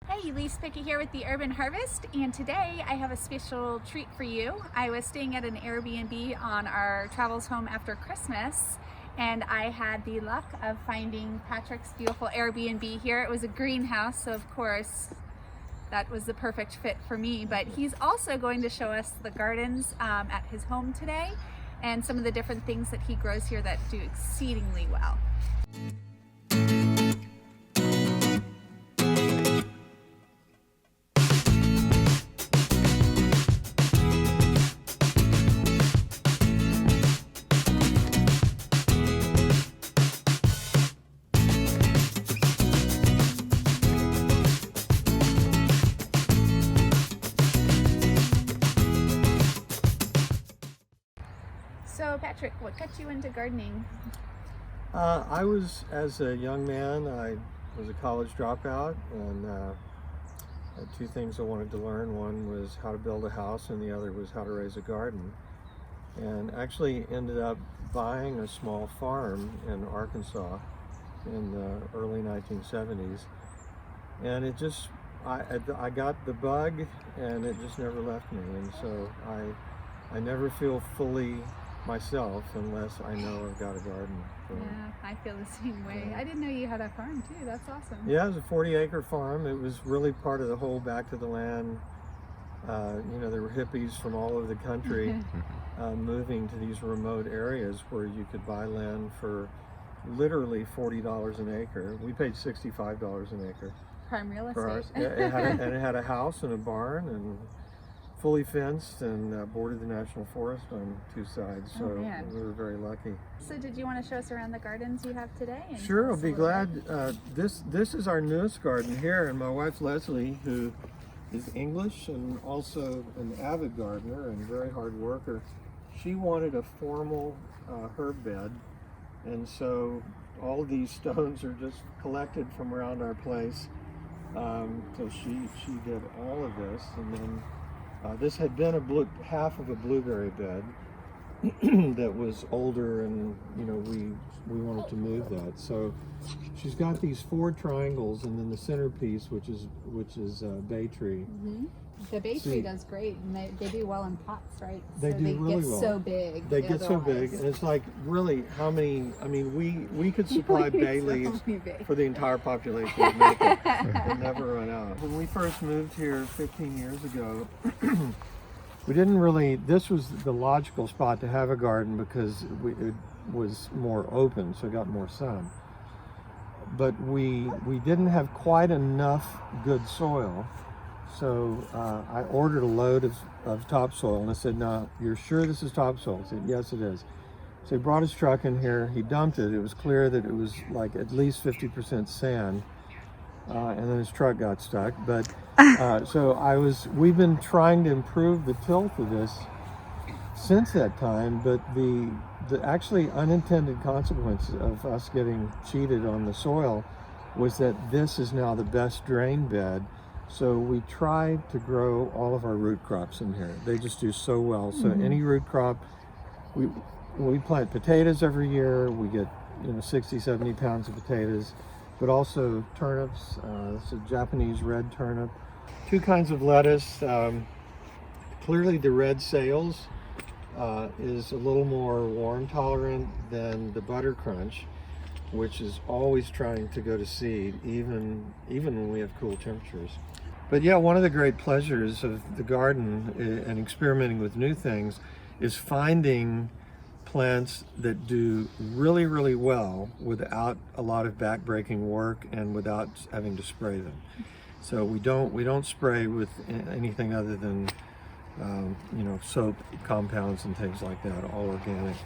Hey, Elise, Pickett here with the Urban Harvest, and today I have a special treat for you. I was staying at an Airbnb on our travels home after Christmas, and I had the luck of finding Patrick's beautiful Airbnb here. It was a greenhouse, so of course that was the perfect fit for me, but he's also going to show us the gardens at his home today and some of the different things that he grows here that do exceedingly well. So Patrick, what got you into gardening? As a young man, I was a college dropout, and had two things I wanted to learn. One was how to build a house, and the other was how to raise a garden. And actually ended up buying a small farm in Arkansas in the early 1970s. And it just, I got the bug, and it just never left me. And so I never feel fully myself unless I know I've got a garden. So, Yeah, I feel the same way. I didn't know you had a farm too. That's awesome. yeah, it was a 40-acre farm. It was really part of the whole back to the land. There were hippies from all over the country moving to these remote areas where you could buy land for literally $40 an acre. We paid $65 an acre. Prime real For ours. estate. It had a house and a barn and fully fenced and bordered the National Forest on two sides, so we were very lucky. So did you want to show us around the gardens you have today? And Sure, I'll be glad. This is our newest garden here, and my wife Leslie, who is English and also an avid gardener and very hard worker, she wanted a formal herb bed, and so all of these stones are just collected from around our place. So she did all of this, and then this had been half of a blueberry bed that was older, and we wanted to move that. So she's got these 4 triangles, and then the centerpiece, which is bay tree. Mm-hmm. The bay tree does great, and they do well in pots, right? They so do they really get well. so big. They get so big, and it's like, really, how many? I mean, we could supply bay leaves for the entire population of Macon and never run out. When we first moved here 15 years ago, we didn't really. This was the logical spot to have a garden because it was more open, so it got more sun. But we didn't have quite enough good soil. So I ordered a load of topsoil, and I said, "No, you're sure this is topsoil?" He said, "Yes, it is." So he brought his truck in here, he dumped it. It was clear that it was like at least 50% sand, and then his truck got stuck. But we've been trying to improve the tilth of this since that time, but the actually unintended consequence of us getting cheated on the soil was that this is now the best drain bed. So we try to grow all of our root crops in here. They just do so well. So any root crop, we plant potatoes every year. We get 60, 70 pounds of potatoes, but also turnips. It's a Japanese red turnip. 2 kinds of lettuce. Clearly the red sales is a little more warm tolerant than the butter crunch, which is always trying to go to seed, even when we have cool temperatures. But yeah, one of the great pleasures of the garden and experimenting with new things is finding plants that do really, really well without a lot of backbreaking work and without having to spray them. So we don't spray with anything other than soap compounds and things like that, all organic.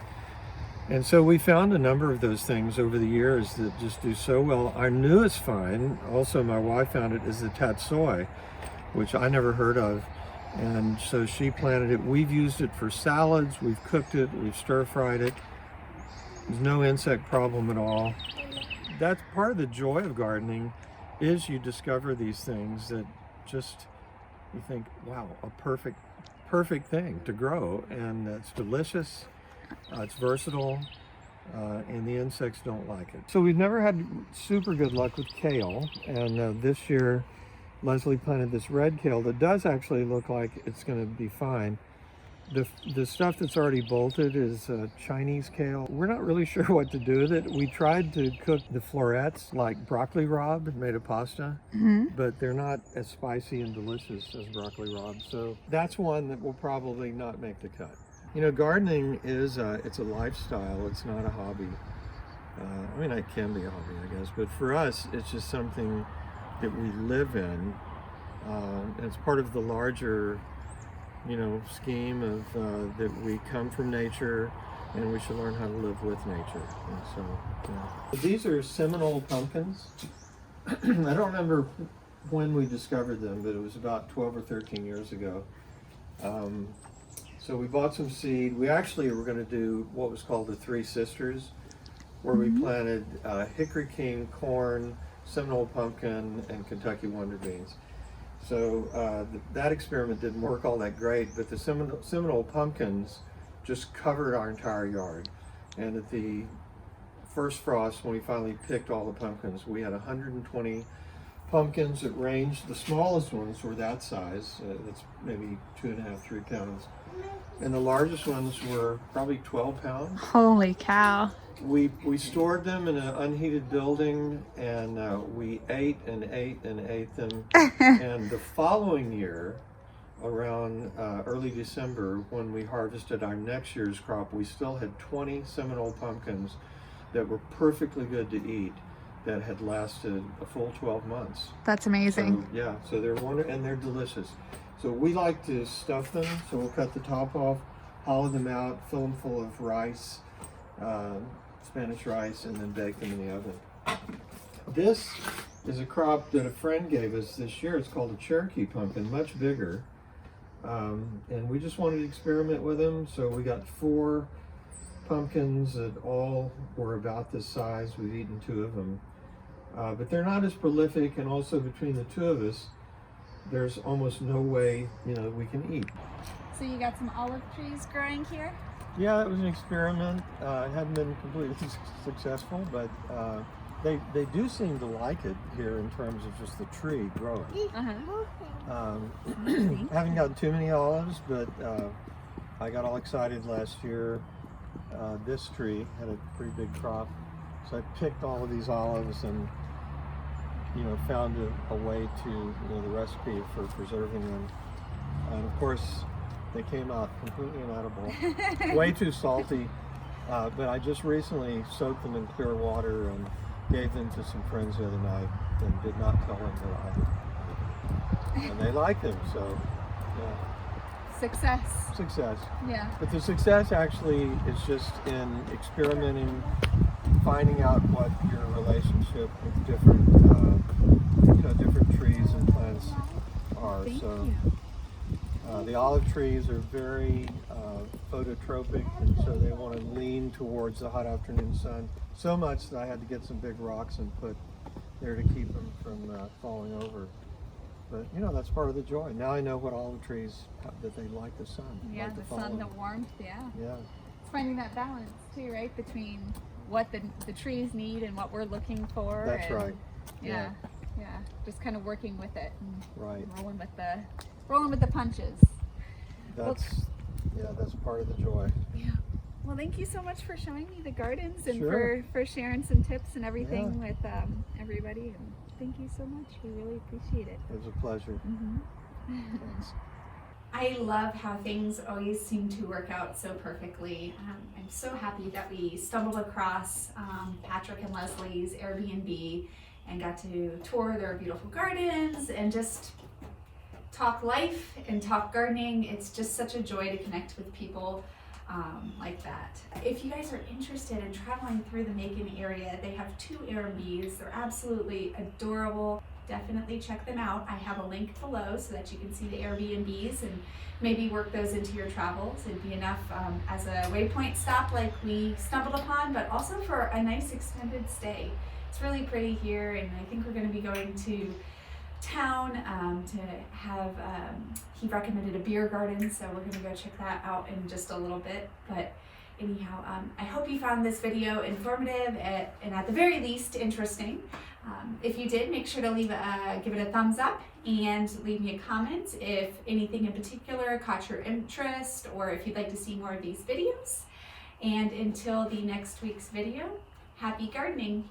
And so we found a number of those things over the years that just do so well. Our newest find, also my wife found it, is the tatsoi, which I never heard of. And so she planted it. We've used it for salads, we've cooked it, we've stir-fried it. There's no insect problem at all. That's part of the joy of gardening, is you discover these things that just, you think, wow, a perfect thing to grow, and it's delicious. It's versatile, and the insects don't like it. So we've never had super good luck with kale, and this year Leslie planted this red kale that does actually look like it's going to be fine. The stuff that's already bolted is Chinese kale. We're not really sure what to do with it. We tried to cook the florets like broccoli rabe and made a pasta, but they're not as spicy and delicious as broccoli rabe. So that's one that will probably not make the cut. You know, gardening is it's a lifestyle. It's not a hobby. I mean, it can be a hobby, I guess, but for us, it's just something that we live in. And it's part of the larger, you know, scheme of that we come from nature and we should learn how to live with nature. And so, yeah. These are Seminole pumpkins. I don't remember when we discovered them, but it was about 12 or 13 years ago. So we bought some seed. We actually were going to do what was called the Three Sisters, where we planted hickory king, corn, Seminole pumpkin, and Kentucky wonder beans. So that experiment didn't work all that great, but the Seminole pumpkins just covered our entire yard. And at the first frost, when we finally picked all the pumpkins, we had 120 pumpkins that ranged. The smallest ones were that size, that's maybe 2.5, 3 pounds. And the largest ones were probably 12 pounds. Holy cow. We stored them in an unheated building, and we ate and ate and ate them. And the following year, around early December, when we harvested our next year's crop, we still had 20 Seminole pumpkins that were perfectly good to eat, that had lasted a full 12 months. That's amazing. So, yeah, so they're wonderful and they're delicious. So we like to stuff them. So we'll cut the top off, hollow them out, fill them full of rice, Spanish rice, and then bake them in the oven. This is a crop that a friend gave us this year. It's called a Cherokee pumpkin, much bigger. And we just wanted to experiment with them. So we got 4 pumpkins that all were about this size. We've eaten 2 of them. But they're not as prolific, and also between the 2 of us, there's almost no way, you know, we can eat. So you got some olive trees growing here? Yeah, it was an experiment. It hadn't been completely successful, but they do seem to like it here in terms of just the tree growing. Haven't gotten too many olives, but I got all excited last year. This tree had a pretty big crop, so I picked all of these olives and, you know, found a way to, you know, the recipe for preserving them. And of course, they came out completely inedible, way too salty. But I just recently soaked them in clear water and gave them to some friends the other night, and did not tell them that I did. And they like them, so yeah. Success. Yeah. But the success actually is just in experimenting, finding out what your relationship with different, you know, different trees and plants are. Thank so. you. The olive trees are very phototropic, and so they want to lean towards the hot afternoon sun so much that I had to get some big rocks and put there to keep them from falling over. But you know, that's part of the joy. Now I know what olive trees, that they like the sun. Yeah, like the sun, the warmth, yeah. Yeah. It's finding that balance too, right? Between what the trees need and what we're looking for. That's right. Yeah. Just kind of working with it. And right. Rolling with the punches. That's part of the joy. Yeah. Well, thank you so much for showing me the gardens and Sure. for sharing some tips and everything with everybody. And thank you so much. We really appreciate it. It was a pleasure. Thanks. I love how things always seem to work out so perfectly. I'm so happy that we stumbled across Patrick and Leslie's Airbnb and got to tour their beautiful gardens and just talk life and talk gardening. It's just such a joy to connect with people like that. If you guys are interested in traveling through the Macon area, they have 2 Airbnbs. They're absolutely adorable. Definitely check them out. I have a link below so that you can see the Airbnbs and maybe work those into your travels. It'd be enough as a waypoint stop like we stumbled upon, but also for a nice extended stay. It's really pretty here, and I think we're going to be going to town to have, he recommended a beer garden, so we're going to go check that out in just a little bit. But anyhow, I hope you found this video informative and at the very least interesting. If you did, make sure to give it a thumbs up and leave me a comment if anything in particular caught your interest or if you'd like to see more of these videos. And until the next week's video, happy gardening!